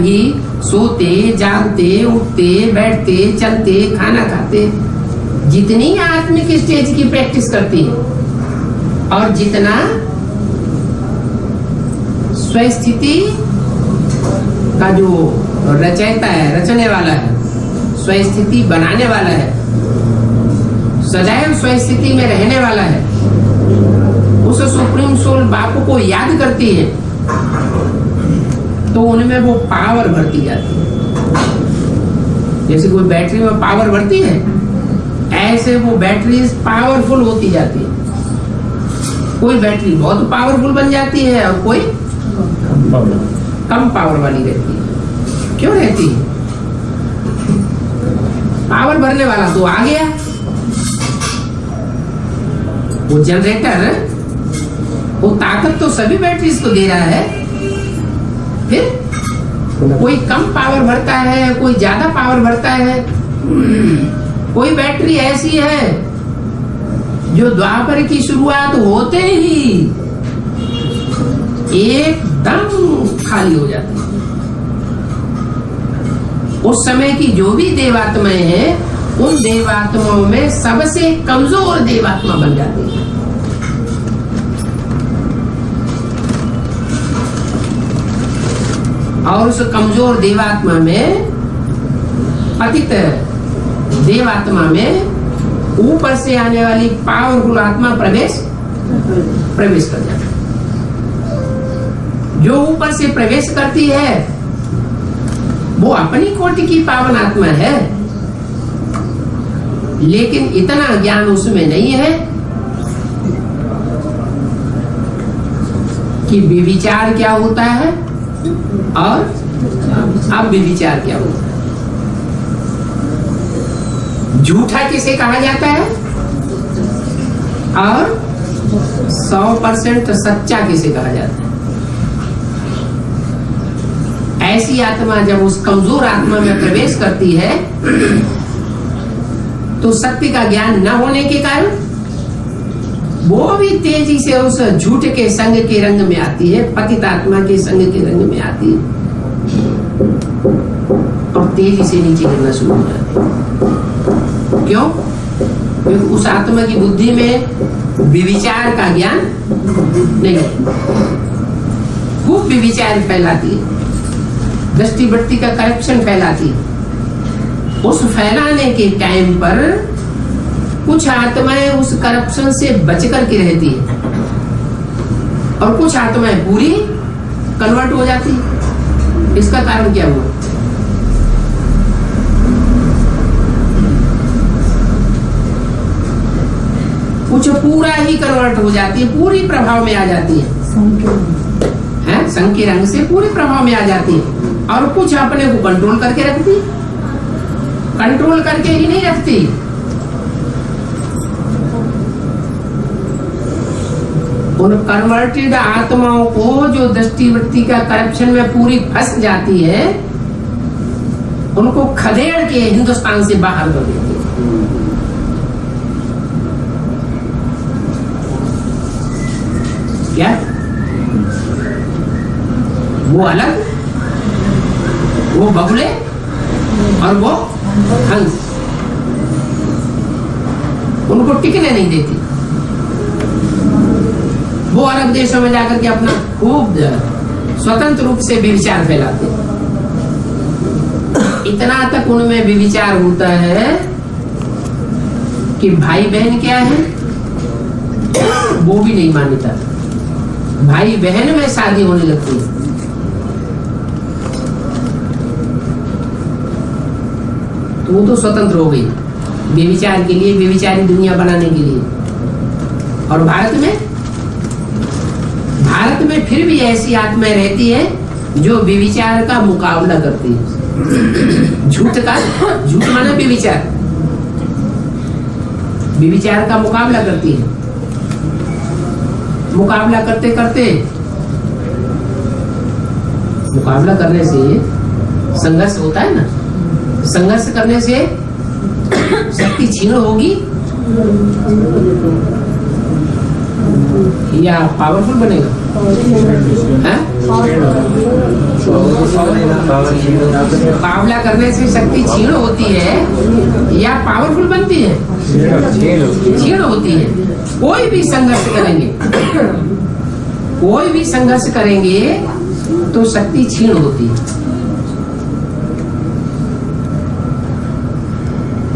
भी सोते जागते उठते बैठते चलते खाना खाते जितनी आत्मिक स्टेज की प्रैक्टिस करती है और जितना स्वस्थिति का जो रचयिता है, रचने वाला है, स्वस्थिति बनाने वाला है, सदैव स्वस्थिति में रहने वाला है, उस सुप्रीम सोल बापू को याद करती है तो उनमें वो पावर भरती जाती है। जैसे कोई बैटरी में पावर भरती है, ऐसे वो बैटरी पावरफुल होती जाती है। कोई बैटरी बहुत पावरफुल बन जाती है और कोई कम पावर वाली रहती है। क्यों रहती है? पावर भरने वाला तो आ गया, वो जनरेटर वो ताकत तो सभी बैटरीज को दे रहा है। फिर कोई कम पावर भरता है, कोई ज्यादा पावर भरता है। कोई बैटरी ऐसी है जो द्वापर की शुरुआत होते ही एकदम खाली हो जाती है। उस समय की जो भी देवात्माएं हैं, उन देवात्माओं में सबसे कमजोर देवात्मा बन जाती है। और उस कमजोर देवात्मा में, पतित देवात्मा में ऊपर से आने वाली पावरफुल आत्मा प्रवेश कर जाती है। जो ऊपर से प्रवेश करती है वो अपनी कोटि की पावन आत्मा है, लेकिन इतना ज्ञान उसमें नहीं है कि विविचार क्या होता है और अब विविचार क्या होता है। झूठा किसे कहा जाता है और 100% सच्चा किसे कहा जाता है। ऐसी आत्मा जब उस कमजोर आत्मा में प्रवेश करती है तो सत्य का ज्ञान न होने के कारण वो भी तेजी से उस झूठ के संग के रंग में आती है, पतित आत्मा के संग के रंग में आती है और तेजी से नीचे गिरना शुरू हो जाती है। क्यों? क्योंकि उस आत्मा की बुद्धि में विविचार का ज्ञान नहीं है। खूब विविचार फैलाती है, दृष्टि वृत्ति का करप्शन फैलाती है। उस फैलाने के टाइम पर कुछ आत्माएं उस करप्शन से बच करके रहती है और कुछ आत्माएं पूरी कन्वर्ट हो जाती है। इसका कारण क्या हुआ? कुछ पूरा ही कन्वर्ट हो जाती है, पूरी प्रभाव में आ जाती है, संग के रंग से पूरी प्रभाव में आ जाती है। और कुछ अपने को कंट्रोल करके रखती, कंट्रोल करके ही नहीं रखती, उन कन्वर्टेड आत्माओं को जो दृष्टि वृत्ति का करप्शन में पूरी फंस जाती है, उनको खदेड़ के हिंदुस्तान से बाहर कर देती है। क्या वो अलग, वो बगुले और वो हंस, उनको टिकने नहीं देती। वो अरब देशों में जाकर के अपना खूब स्वतंत्र रूप से विविचार फैलाते। इतना तक उनमें विविचार होता है कि भाई बहन क्या है वो भी नहीं मानता। भाई बहन में शादी होने लगती है। तो वो तो स्वतंत्र हो गई व्यभिचार के लिए, व्यभिचारी दुनिया बनाने के लिए। और भारत में फिर भी ऐसी आत्माएं रहती है जो व्यभिचार का मुकाबला करती है। झूठ माना व्यभिचार, व्यभिचार का मुकाबला करती है। मुकाबला करते करते, मुकाबला करने से संघर्ष होता है ना, संघर्ष करने से शक्ति छीन होगी या पावरफुल बनेगा। हैं? मुकाबला करने से शक्ति क्षीण होती है या पावरफुल बनती है? क्षीण होती है। कोई भी संघर्ष करेंगे, कोई भी संघर्ष करेंगे तो शक्ति क्षीण होती है।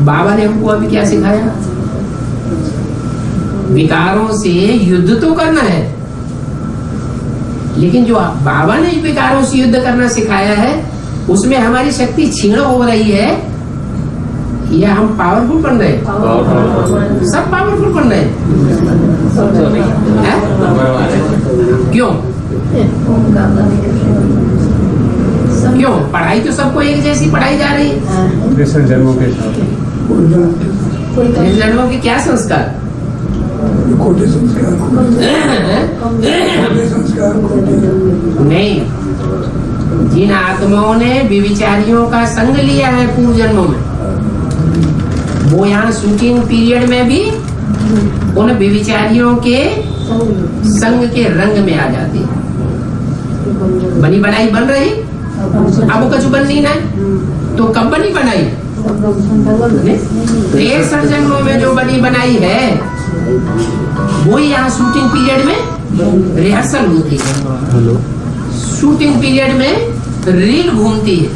बाबा ने हमको अभी क्या सिखाया? विकारों से युद्ध तो करना है, लेकिन जो बाबा ने विकारों से युद्ध करना सिखाया है उसमें हमारी शक्ति क्षीण हो रही है या हम पावरफुल बन रहे हैं? सब पावरफुल बन रहे हैं। क्यों? क्यों? पढ़ाई तो सबको एक जैसी पढ़ाई जा रही है। जन्मों के साथ जन्मों के क्या संस्कार? नहीं, जिन आत्माओं ने विविचारियों का संग लिया है पूर्व जन्मों में, वो यहाँ शूटिंग पीरियड में भी उन विविचारियों के संग के रंग में आ जाती है। बनी बनाई बन रही, अब वो कछु बननी ना, तो कब बनी बनाई? 63 जन्मों में जो बनी बनाई है वो यहाँ शूटिंग पीरियड में रिहर्सल होती है। शूटिंग पीरियड में रील घूमती है।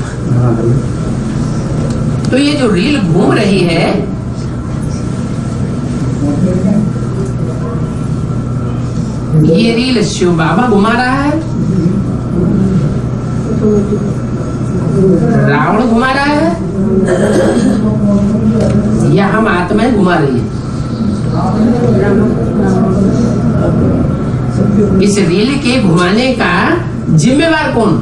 तो ये जो रील घूम रही है ये रील शिव बाबा घुमा रहा है, रावण घुमा रहा है या हम आत्माएं घुमा रही है? इस रील के घुमाने का जिम्मेवार कौन?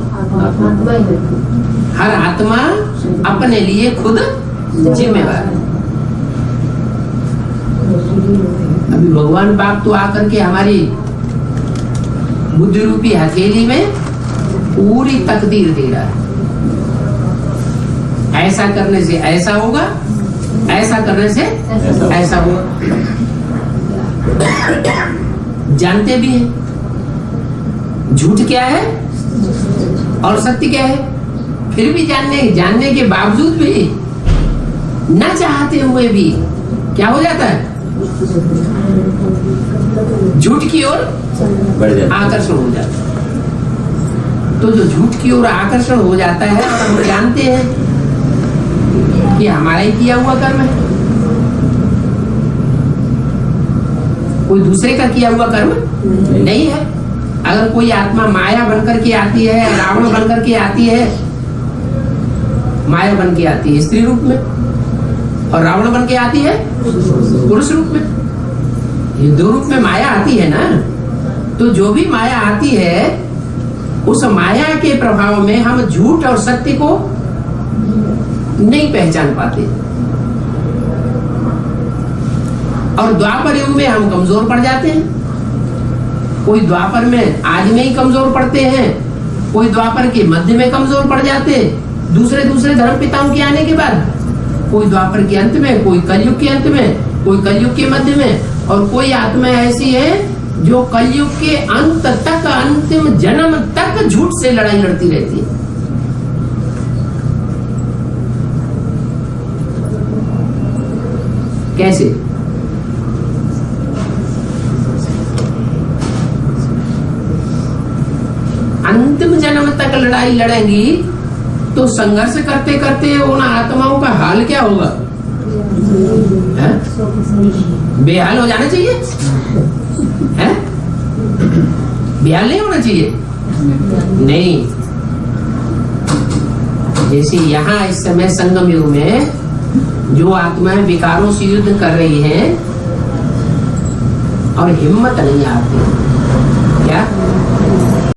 हर आत्मा अपने लिए खुद जिम्मेवार है। अभी भगवान बाप तो आकर के हमारी बुद्धि रूपी हथेली में पूरी तकदीर दे रहा है। ऐसा करने से ऐसा होगा, ऐसा करने से ऐसा होगा। जानते भी हैं झूठ क्या है और सत्य क्या है, फिर भी जानने के बावजूद भी न चाहते हुए भी क्या हो जाता है? झूठ की ओर आकर्षण हो जाता है। तो जो झूठ की ओर आकर्षण हो जाता है और हम जानते हैं कि हमारा ही किया हुआ कर्म है, कोई दूसरे का किया हुआ कर्म नहीं है। अगर कोई आत्मा माया बनकर के आती है, रावण बनकर के आती है, माया बन के आती है स्त्री रूप में और रावण बन के आती है पुरुष रूप में, ये दो रूप में माया आती है ना। तो जो भी माया आती है उस माया के प्रभाव में हम झूठ और सत्य को नहीं पहचान पाते और द्वापर युग में हम कमजोर पड़ जाते हैं। कोई द्वापर में आज में ही कमजोर पड़ते हैं, कोई द्वापर के मध्य में कमजोर पड़ जाते हैं, दूसरे धर्म पिताओं के आने के बाद, कोई द्वापर के अंत में, कोई कलयुग के अंत में, कोई कलयुग के मध्य में, और कोई आत्मा ऐसी है जो कलयुग के अंत तक, अंतिम जन्म तक झूठ से लड़ाई लड़ती रहती है। कैसे? अंतिम जन्म तक लड़ाई लड़ेंगी तो संघर्ष करते करते उन आत्माओं का हाल क्या होगा? बेहाल हो जाना चाहिए, है? बेहाल नहीं होना चाहिए। नहीं, जैसे यहाँ इस समय संगम युग में जो आत्माएं विकारों से युद्ध कर रही हैं और हिम्मत नहीं आती, क्या